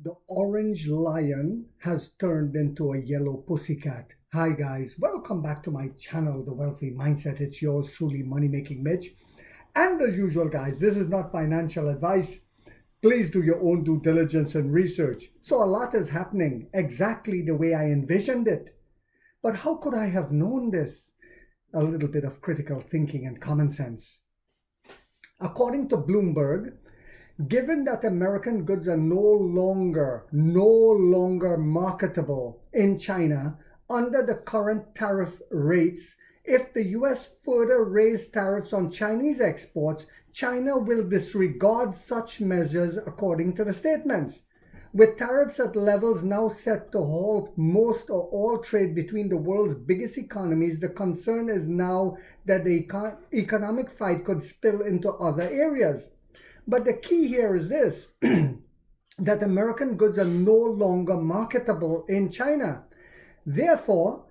The orange lion has turned into a yellow pussycat. Hi guys, welcome back to my channel, The Wealthy Mindset. It's yours truly, Money Making Mitch. And as usual, guys, this is not financial advice. Please do your own due diligence and research. So a lot is happening exactly the way I envisioned it. But how could I have known this? A little bit of critical thinking and common sense. According to Bloomberg, given that American goods are no longer marketable in China under the current tariff rates, if the US further raise tariffs on Chinese exports, China will disregard such measures according to the statements. With tariffs at levels now set to halt most or all trade between the world's biggest economies, the concern is now that the economic fight could spill into other areas. But the key here is this that American goods are no longer marketable in China. Therefore,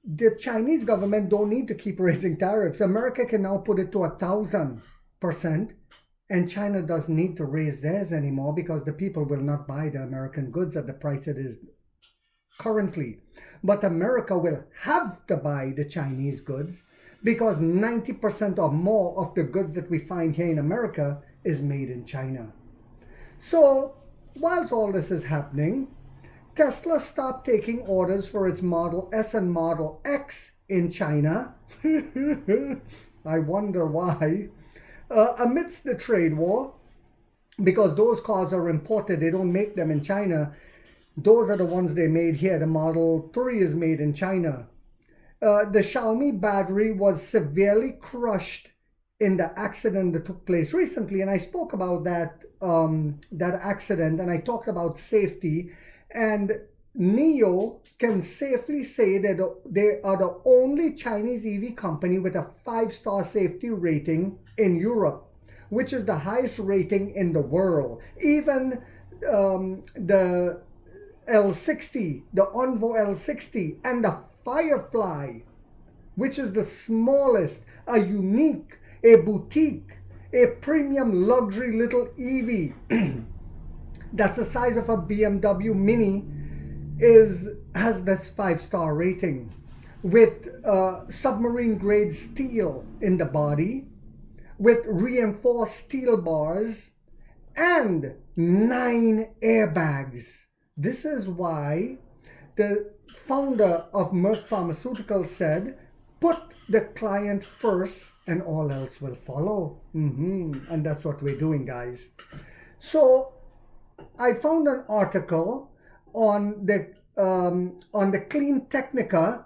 the Chinese government don't need to keep raising tariffs. America can now put it to 1,000%, and China doesn't need to raise theirs anymore because the people will not buy the American goods at the price it is currently. But America will have to buy the Chinese goods because 90% or more of the goods that we find here in America is made in China. So, whilst all this is happening, Tesla stopped taking orders for its Model S and Model X in China. I wonder why. Amidst the trade war, because those cars are imported, they don't make them in China. Those are the ones they made here. The Model 3 is made in China. The Xiaomi battery was severely crushed in the accident that took place recently, and I spoke about that accident, and I talked about safety. And NIO can safely say that they are the only Chinese EV company with a 5-star safety rating in Europe, which is the highest rating in the world. Even the L60, the Envo L60, and the Firefly, which is the smallest, a unique, a boutique, a premium luxury little EV that's the size of a BMW Mini, has this 5-star rating with submarine grade steel in the body, with reinforced steel bars, and 9 airbags. This is why the founder of Merck Pharmaceuticals said, put the client first and all else will follow. And that's what we're doing, guys. So I found an article on the Clean Technica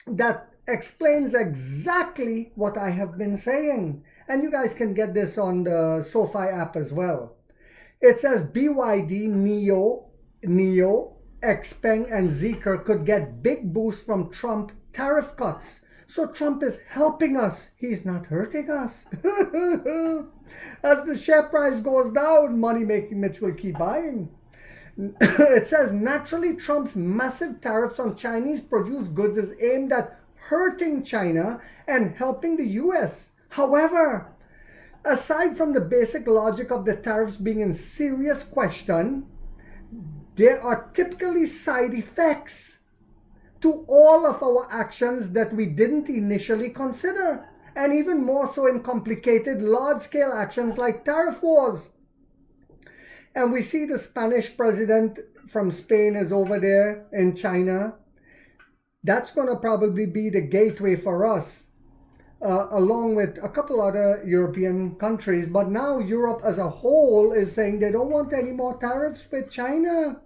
that explains exactly what I have been saying. And you guys can get this on the SoFi app as well. It says BYD, NIO, XPeng, and Zeekr could get big boosts from Trump tariff cuts. So Trump is helping us. He's not hurting us. As the share price goes down, Money Making Mitch will keep buying. It says, naturally, Trump's massive tariffs on Chinese produced goods is aimed at hurting China and helping the US. However, aside from the basic logic of the tariffs being in serious question, there are typically side effects to all of our actions that we didn't initially consider, and even more so in complicated large-scale actions like tariff wars. And we see the Spanish president from Spain is over there in China. That's going to probably be the gateway for us, along with a couple other European countries. But now Europe as a whole is saying they don't want any more tariffs with China.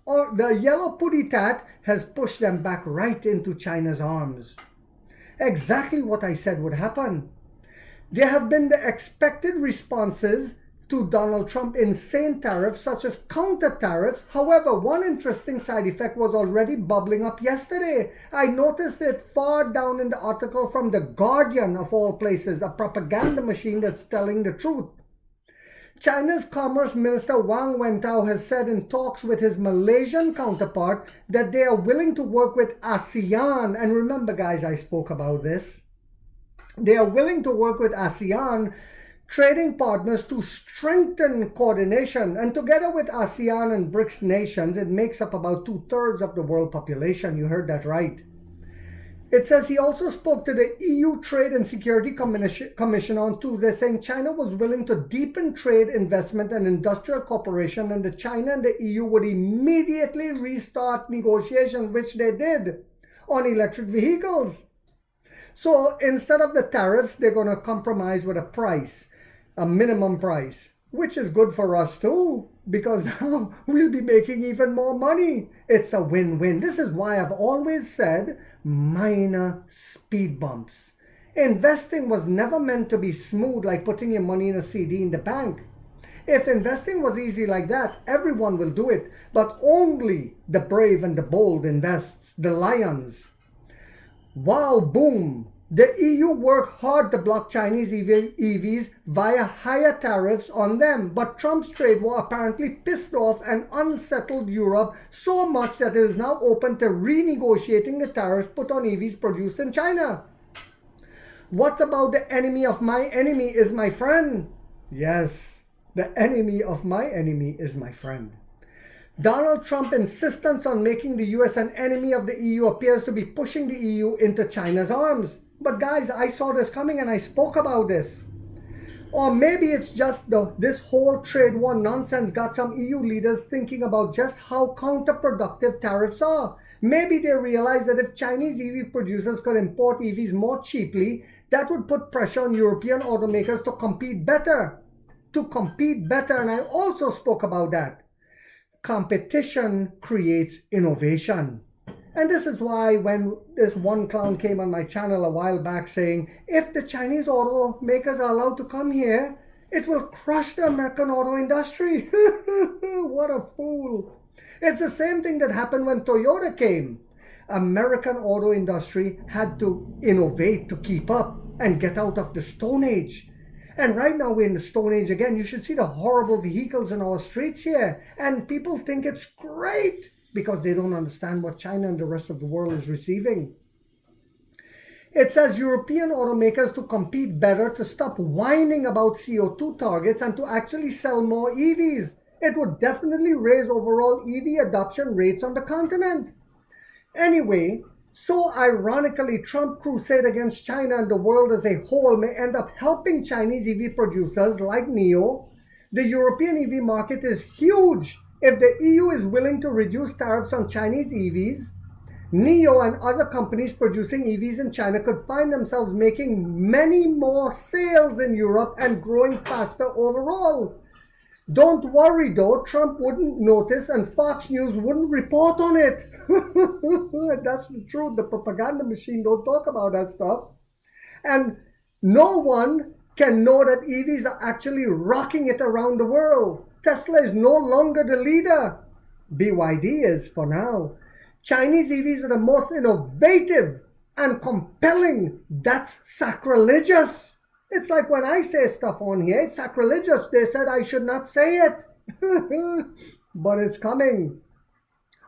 The yellow putty tat has pushed them back right into China's arms. Exactly what I said would happen. There have been the expected responses to Donald Trump's insane tariffs, such as counter tariffs. However, one interesting side effect was already bubbling up yesterday. I noticed it far down in the article from The Guardian, of all places, a propaganda machine that's telling the truth. China's Commerce Minister Wang Wentao has said in talks with his Malaysian counterpart that they are willing to work with ASEAN. And remember, guys, I spoke about this. They are willing to work with ASEAN trading partners to strengthen coordination. And together with ASEAN and BRICS nations, it makes up about 2/3 of the world population. You heard that right. It says he also spoke to the EU Trade and Security Commission on Tuesday, saying China was willing to deepen trade, investment, and industrial cooperation, and that China and the EU would immediately restart negotiations, which they did, on electric vehicles. So instead of the tariffs, they're going to compromise with a price, a minimum price, which is good for us too, because now we'll be making even more money. It's a win-win. This is why I've always said minor speed bumps. Investing was never meant to be smooth like putting your money in a CD in the bank. If investing was easy like that, everyone will do it, but only the brave and the bold invests, the lions. Wow, boom. The EU worked hard to block Chinese EVs via higher tariffs on them, but Trump's trade war apparently pissed off and unsettled Europe so much that it is now open to renegotiating the tariffs put on EVs produced in China. What about the enemy of my enemy is my friend? Yes, the enemy of my enemy is my friend. Donald Trump's insistence on making the US an enemy of the EU appears to be pushing the EU into China's arms. But guys, I saw this coming and I spoke about this. Or maybe it's just this whole trade war nonsense got some EU leaders thinking about just how counterproductive tariffs are. Maybe they realize that if Chinese EV producers could import EVs more cheaply, that would put pressure on European automakers to compete better. And I also spoke about that. Competition creates innovation. And this is why when this one clown came on my channel a while back saying, if the Chinese automakers are allowed to come here, it will crush the American auto industry. What a fool. It's the same thing that happened when Toyota came. American auto industry had to innovate to keep up and get out of the Stone Age. And right now we're in the Stone Age again. You should see the horrible vehicles in our streets here. And people think it's great because they don't understand what China and the rest of the world is receiving. It says European automakers to compete better, to stop whining about CO2 targets and to actually sell more EVs. It would definitely raise overall EV adoption rates on the continent. Anyway, so ironically, Trump crusade against China and the world as a whole may end up helping Chinese EV producers like NIO. The European EV market is huge. If the EU is willing to reduce tariffs on Chinese EVs, NIO and other companies producing EVs in China could find themselves making many more sales in Europe and growing faster overall. Don't worry though, Trump wouldn't notice and Fox News wouldn't report on it. That's the truth. The propaganda machine don't talk about that stuff. And no one can know that EVs are actually rocking it around the world. Tesla is no longer the leader. BYD is for now. Chinese EVs are the most innovative and compelling. That's sacrilegious. It's like when I say stuff on here, it's sacrilegious. They said I should not say it. But it's coming.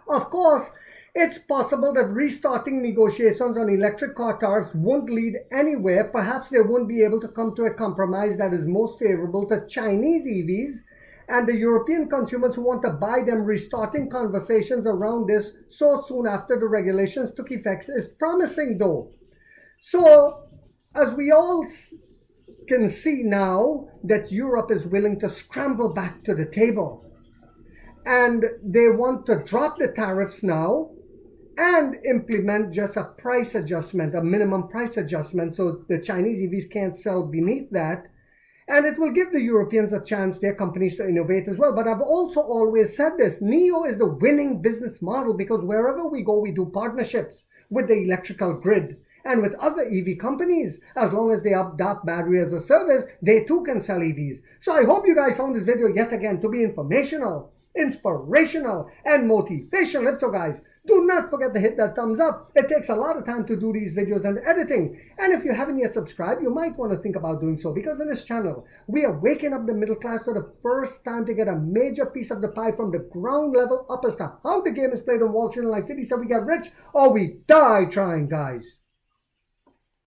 Of course, it's possible that restarting negotiations on electric car tariffs won't lead anywhere. Perhaps they won't be able to come to a compromise that is most favorable to Chinese EVs and the European consumers who want to buy them. Restarting conversations around this so soon after the regulations took effect is promising though. So, as we all can see now that Europe is willing to scramble back to the table. And they want to drop the tariffs now and implement just a price adjustment, a minimum price adjustment, so the Chinese EVs can't sell beneath that. And it will give the Europeans a chance, their companies, to innovate as well. But I've also always said this, NIO is the winning business model because wherever we go, we do partnerships with the electrical grid and with other EV companies. As long as they adopt battery as a service, they too can sell EVs. So I hope you guys found this video yet again to be informational, inspirational, and motivational. If so, guys, do not forget to hit that thumbs up. It takes a lot of time to do these videos and editing. And if you haven't yet subscribed, you might want to think about doing so, because in this channel, we are waking up the middle class for the first time to get a major piece of the pie from the ground level up as to how the game is played on Wall Street. And like 50 said, we get rich or we die trying, guys.